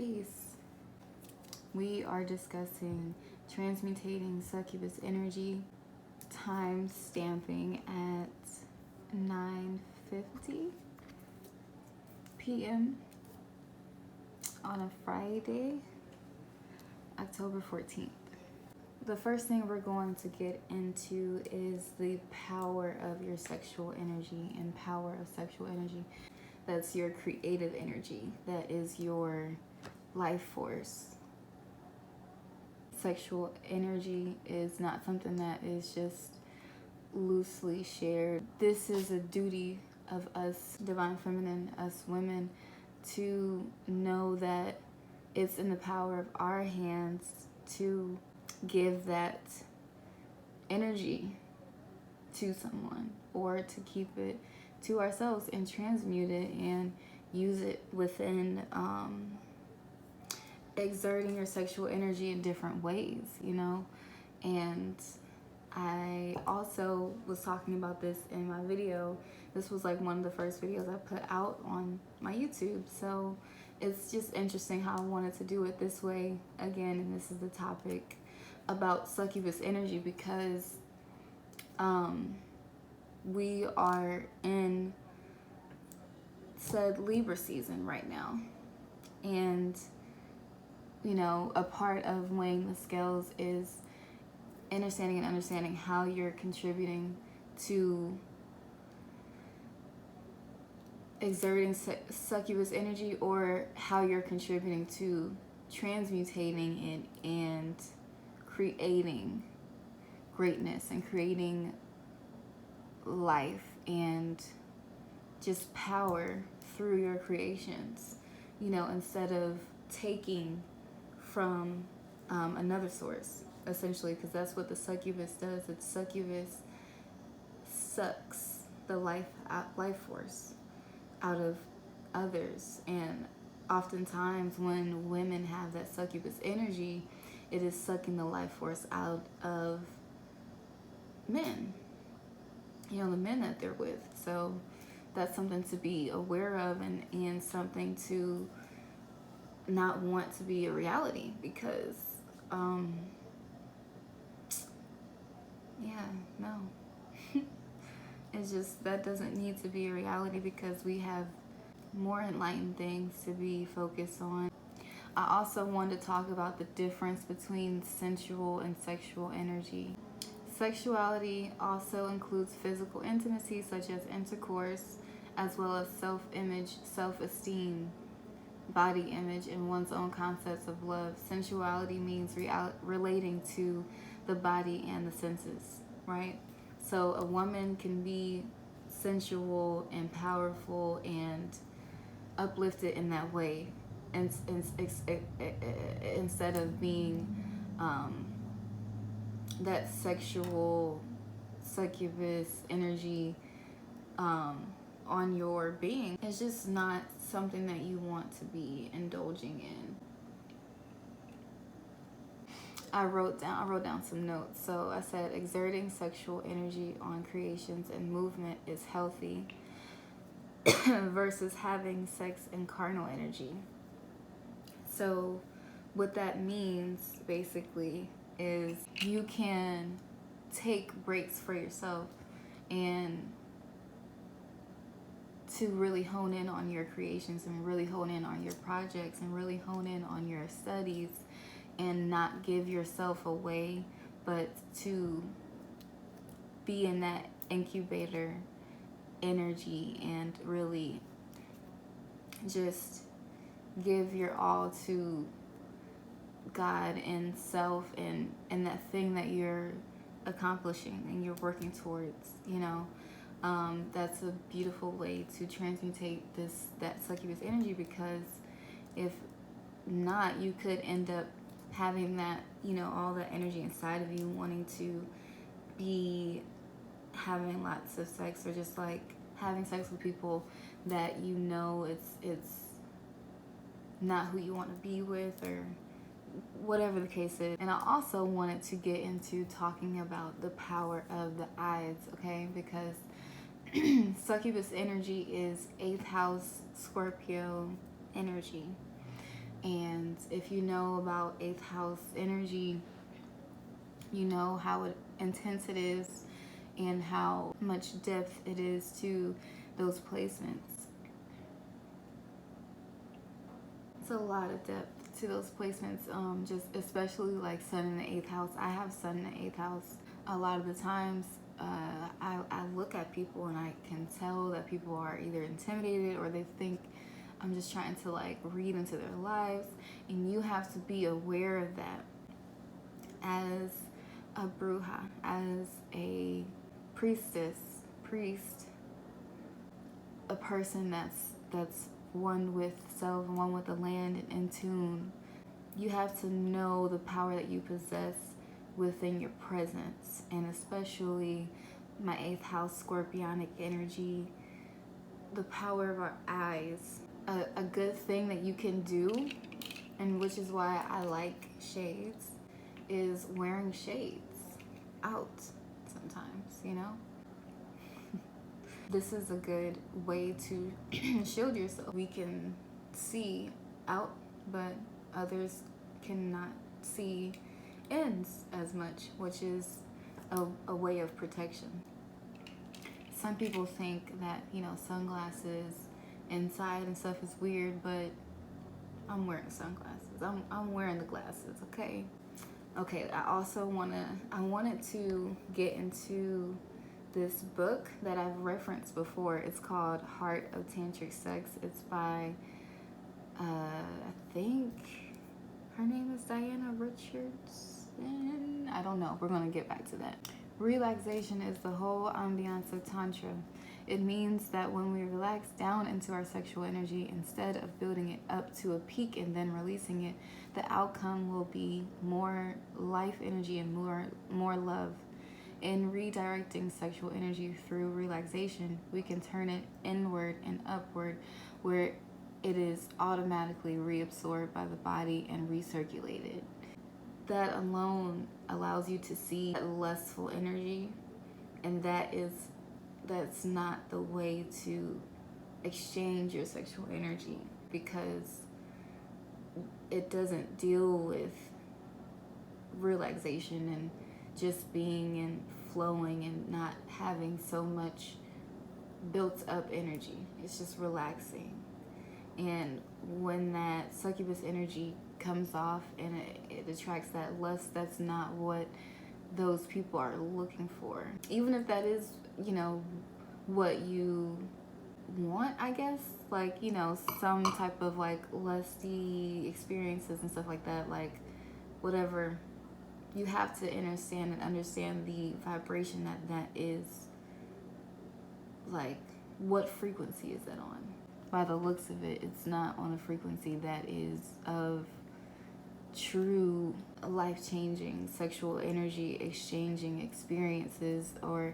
Peace. We are discussing transmutating succubus energy, time stamping at 9:50 p.m. on a Friday, October 14th. The first thing we're going to get into is the power of your sexual energy and power of sexual energy. That's your creative energy. That is your life force. Sexual energy is not something that is just loosely shared. This is a duty of us, divine feminine, us women, to know that it's in the power of our hands to give that energy to someone, or to keep it to ourselves and transmute it and use it within exerting your sexual energy in different ways, you know. And I also was talking about this in my video. This was like one of the first videos I put out on my YouTube, so it's just interesting how I wanted to do it this way again. And this is the topic about succubus energy, because we are in said Libra season right now, and you know, a part of weighing the scales is understanding how you're contributing to exerting succubus energy, or how you're contributing to transmutating it and creating greatness and creating life and just power through your creations, you know, instead of taking from another source, essentially, because that's what the succubus does. It's succubus sucks the life force out of others. And oftentimes when women have that succubus energy, it is sucking the life force out of men, you know, the men that they're with. So that's something to be aware of, and something to not want to be a reality, because it's just, that doesn't need to be a reality, because we have more enlightened things to be focused on. I also wanted to talk about the difference between sensual and sexual energy. Sexuality also includes physical intimacy, such as intercourse, as well as self-image, self-esteem, body image, and one's own concepts of love. Sensuality means relating to the body and the senses, right? So a woman can be sensual and powerful and uplifted in that way, and instead of being that sexual succubus energy on your being. It's just not something that you want to be indulging in. I wrote down some notes. So I said, exerting sexual energy on creations and movement is healthy versus having sex and carnal energy. So what that means basically is you can take breaks for yourself and to really hone in on your creations, and really hone in on your projects, and really hone in on your studies, and not give yourself away, but to be in that incubator energy and really just give your all to God and self, and that thing that you're accomplishing and you're working towards, you know. That's a beautiful way to transmutate that succubus energy, because if not, you could end up having that, you know, all that energy inside of you, wanting to be having lots of sex, or just like having sex with people that you know it's not who you want to be with, or whatever the case is. And I also wanted to get into talking about the power of the eyes, okay? Because succubus energy is 8th house Scorpio energy. And if you know about 8th house energy, you know how intense it is and how much depth it is to those placements. It's a lot of depth to those placements, just especially like Sun in the 8th house. I have Sun in the 8th house. A lot of the times I look at people and I can tell that people are either intimidated or they think I'm just trying to like read into their lives. And you have to be aware of that as a bruja, as a priest, a person that's one with self, one with the land, and in tune. You have to know the power that you possess within your presence, and especially my 8th house scorpionic energy, the power of our eyes. A good thing that you can do, and which is why I like shades, is wearing shades out sometimes, you know? This is a good way to shield yourself. We can see out, but others cannot see ends as much, which is a way of protection. Some people think that, you know, sunglasses inside and stuff is weird, but I'm wearing sunglasses. I'm wearing the glasses, okay? Okay, I wanted to get into this book that I've referenced before. It's called Heart of Tantric Sex. It's by, I think her name is Diana Richardson. I don't know. We're going to get back to that. Relaxation is the whole ambiance of Tantra. It means that when we relax down into our sexual energy, instead of building it up to a peak and then releasing it, the outcome will be more life energy and more love. In redirecting sexual energy through relaxation, we can turn it inward and upward, where it is automatically reabsorbed by the body and recirculated. That alone allows you to see lustful energy, and that's not the way to exchange your sexual energy, because it doesn't deal with relaxation and just being and flowing and not having so much built up energy. It's just relaxing. And when that succubus energy comes off and it attracts that lust, that's not what those people are looking for. Even if that is, you know, what you want, I guess, like, you know, some type of like lusty experiences and stuff like that, like whatever. You have to understand the vibration that is, like, what frequency is that on? By the looks of it, it's not on a frequency that is of true life-changing sexual energy exchanging experiences, or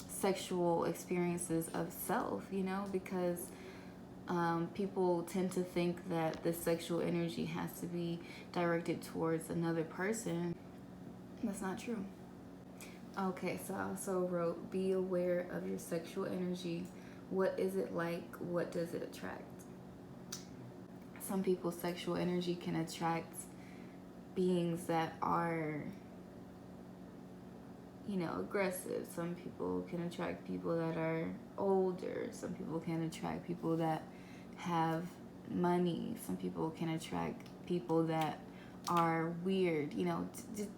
sexual experiences of self, you know, because people tend to think that the sexual energy has to be directed towards another person. That's not true. Okay, so I also wrote, be aware of your sexual energy. What is it like? What does it attract? Some people's sexual energy can attract beings that are, you know, aggressive. Some people can attract people that are older. Some people can attract people that have money. Some people can attract people that are weird, you know,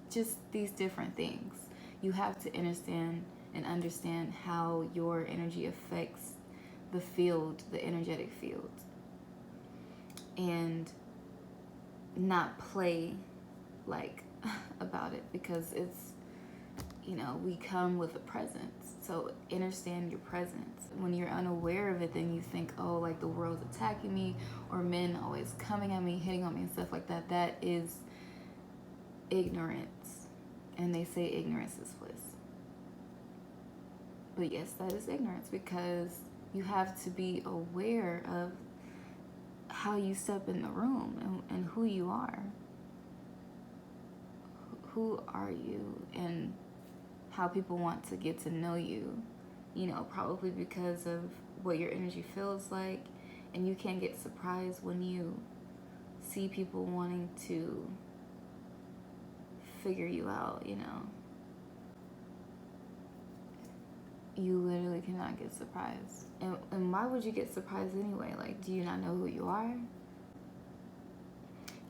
just these different things. You have to understand how your energy affects the field, the energetic field, and not play like about it, because it's, you know, we come with a presence. So understand your presence. When you're unaware of it, then you think, oh, like the world's attacking me, or men always coming at me, hitting on me and stuff like that. That is ignorance. And they say ignorance is bliss. But yes, that is ignorance, because you have to be aware of how you step in the room and who you are. Who are you, and how people want to get to know you, you know, probably because of what your energy feels like And you can't get surprised when you see people wanting to figure you out, you know. You literally cannot get surprised. And why would you get surprised anyway? Like, do you not know who you are?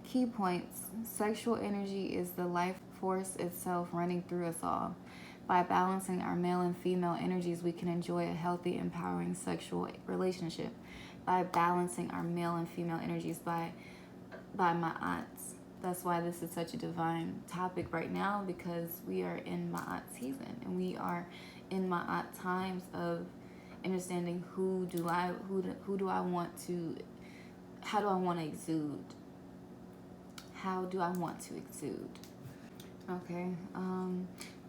Key points. Sexual energy is the life force itself running through us all. By balancing our male and female energies, we can enjoy a healthy, empowering sexual relationship. By balancing our male and female energies by Ma'at. That's why this is such a divine topic right now, because we are in Ma'at season, and we are in Ma'at times of understanding how do I want to exude? How do I want to exude? Okay,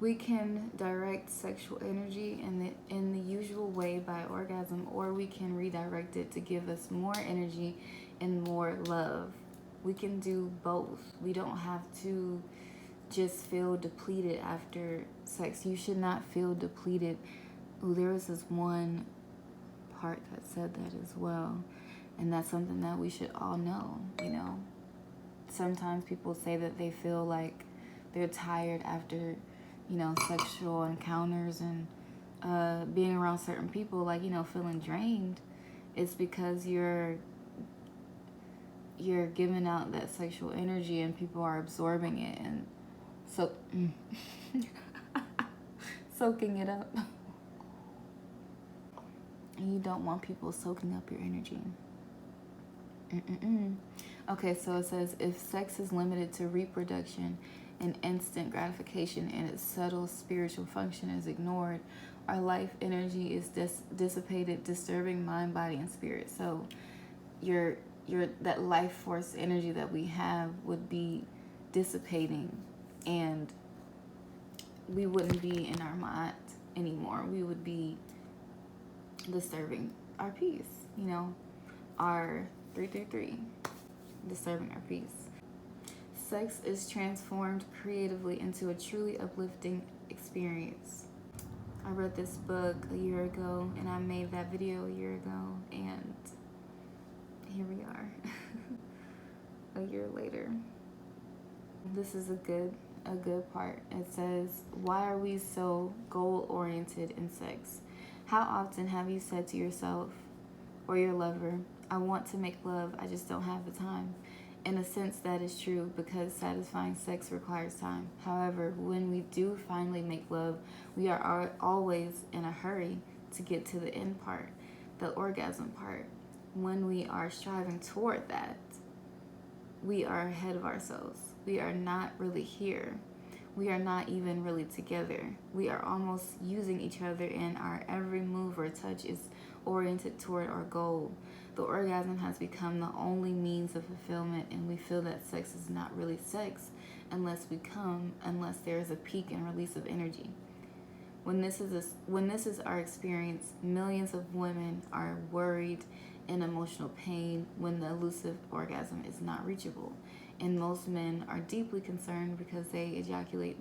we can direct sexual energy in the usual way by orgasm, or we can redirect it to give us more energy and more love. We can do both. We don't have to just feel depleted after sex. You should not feel depleted. Ooh, there was this one part that said that as well, and that's something that we should all know, you know. Sometimes people say that they feel like they're tired after, you know, sexual encounters and being around certain people, like, you know, feeling drained. It's because you're giving out that sexual energy and people are absorbing it and soaking it up. And you don't want people soaking up your energy. Okay, so it says, if sex is limited to reproduction and instant gratification and its subtle spiritual function is ignored, our life energy is dissipated, disturbing mind, body, and spirit. So that life force energy that we have would be dissipating, and we wouldn't be in our mind anymore. We would be disturbing our peace, you know, our 333, disturbing our peace. Sex is transformed creatively into a truly uplifting experience. I read this book a year ago, and I made that video a year ago, and here we are, a year later. This is a good part. It says, why are we so goal-oriented in sex? How often have you said to yourself or your lover, I want to make love, I just don't have the time? In a sense, that is true, because satisfying sex requires time. However, when we do finally make love, we are always in a hurry to get to the end part, the orgasm part. When we are striving toward that, we are ahead of ourselves. We are not really here. We are not even really together. We are almost using each other, and our every move or touch is oriented toward our goal. The orgasm has become the only means of fulfillment, and we feel that sex is not really sex unless there is a peak and release of energy. When this is our experience, millions of women are worried and emotional pain when the elusive orgasm is not reachable. And most men are deeply concerned because they ejaculate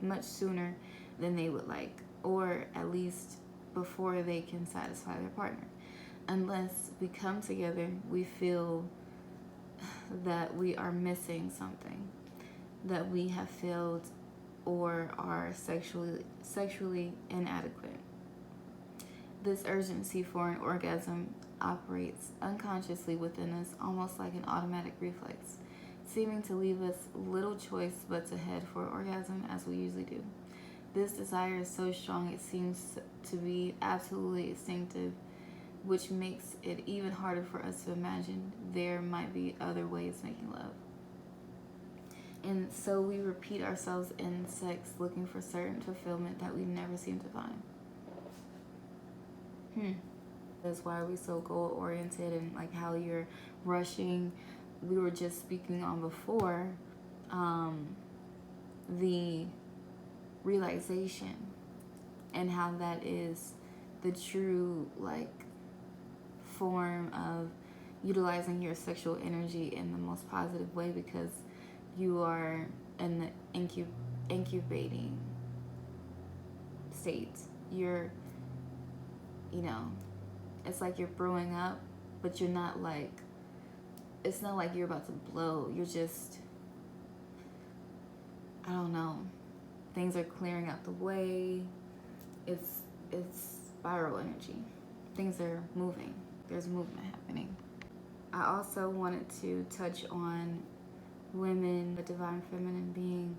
much sooner than they would like, or at least before they can satisfy their partner. Unless we come together, we feel that we are missing something, that we have failed or are sexually inadequate. This urgency for an orgasm operates unconsciously within us, almost like an automatic reflex, seeming to leave us little choice but to head for orgasm as we usually do. This desire is so strong it seems to be absolutely instinctive, which makes it even harder for us to imagine there might be other ways of making love. And so we repeat ourselves in sex, looking for certain fulfillment that we never seem to find. That's why we're so goal-oriented, and like how you're rushing. We were just speaking on before, the relaxation, and how that is the true form of utilizing your sexual energy in the most positive way, because you are in the incubating state. You're, it's like you're brewing up but you're not like, it's not like you're about to blow. You're just, I don't know. Things are clearing out the way. It's spiral energy. Things are moving. There's movement happening. I also wanted to touch on women, the divine feminine being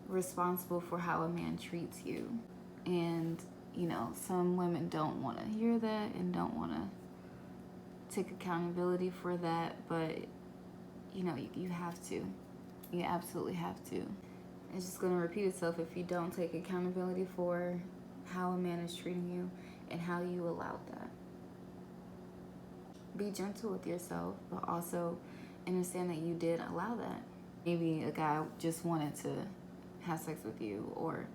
responsible for how a man treats you. And, you know, some women don't want to hear that and don't want to take accountability for that, but, you know, you have to. You absolutely have to. It's just going to repeat itself if you don't take accountability for how a man is treating you and how you allowed that. Be gentle with yourself, but also understand that you did allow that. Maybe a guy just wanted to have sex with you, or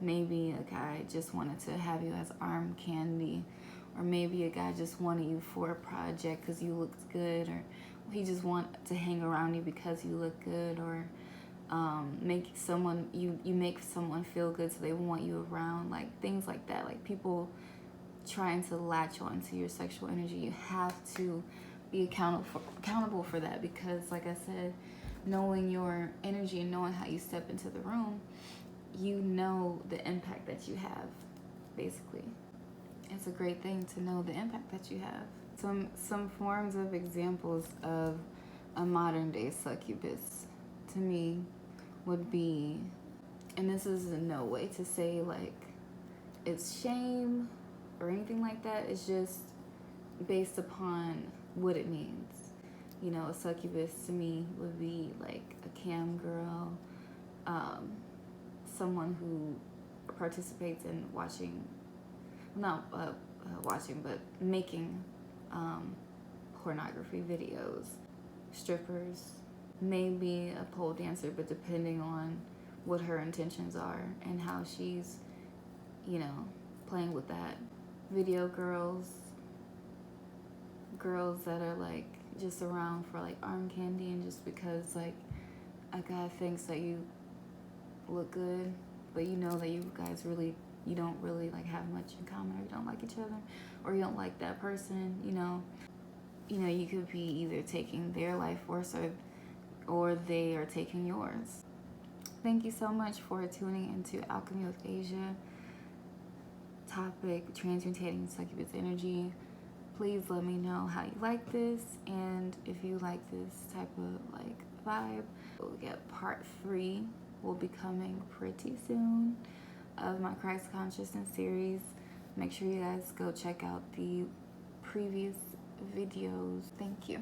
maybe a guy just wanted to have you as arm candy, or maybe a guy just wanted you for a project because you looked good, or he just wanted to hang around you because you look good, or make someone, you make someone feel good so they want you around, like things like that. Like people trying to latch on to your sexual energy. You have to be accountable for that, because like I said, knowing your energy and knowing how you step into the room, you know the impact that you have, basically. It's a great thing to know the impact that you have. Some forms of examples of a modern day succubus to me would be, and this is in no way to say like it's shame or anything like that, it's just based upon what it means. You know, a succubus to me would be like a cam girl, someone who participates in watching, not watching, but making pornography videos, strippers, maybe a pole dancer, but depending on what her intentions are and how she's, you know, playing with that. Video girls that are like just around for like arm candy and just because like a guy thinks that you look good, but you know that you guys really, you don't really like have much in common, or you don't like each other, or you don't like that person, you know, you could be either taking their life force or they are taking yours. Thank you so much for tuning into Alchemy with Asia. Topic: transmutating succubus energy. Please let me know how you like this, and if you like this type of like vibe, we'll get part 3 will be coming pretty soon of my Christ Consciousness series. Make sure you guys go check out the previous videos. Thank you.